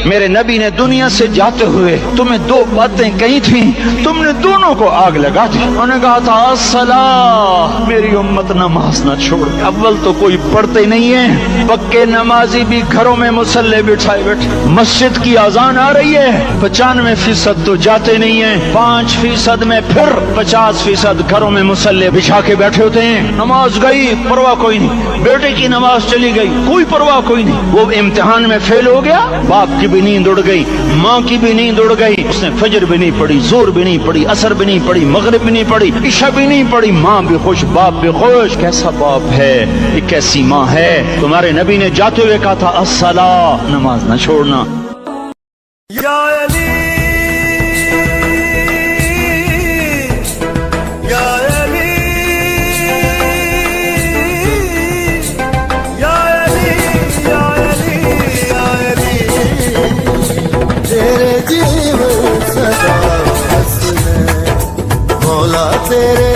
میرے نبی نے دنیا سے جاتے ہوئے تمہیں دو باتیں کہی تھی، تم نے دونوں کو آگ لگا دی۔ انہوں نے کہا تھا الصلاۃ، میری امت نماز نہ چھوڑ۔ اول تو کوئی پڑھتے نہیں ہے، پکے نمازی بھی گھروں میں مصلے بٹھائے بیٹھے۔ مسجد کی اذان آ رہی ہے، 95% تو جاتے نہیں ہیں، 5% میں پھر 50% گھروں میں مصلے بچھا کے بیٹھے ہوتے ہیں۔ نماز گئی، پرواہ کوئی نہیں، بیٹے کی نماز چلی گئی، کوئی پرواہ کوئی نہیں۔ وہ امتحان میں فیل ہو گیا، باپ کی بھی نیند اڑ گئی، ماں کی بھی نیند اڑ گئی، اس نے فجر بھی نہیں پڑھی، ظہر بھی نہیں پڑھی، عصر بھی نہیں پڑھی، مغرب بھی نہیں پڑھی، عشاء بھی نہیں پڑھی۔ ماں بھی خوش، باپ بھی خوش۔ کیسا باپ ہے یہ، کیسی ماں ہے؟ تمہارے نبی نے جاتے ہوئے کہا تھا الصلاۃ، نماز نہ چھوڑنا۔ یا علی یا علی یا علی یا علی یا علی تیرے جیون سدا بس میں مولا تیرے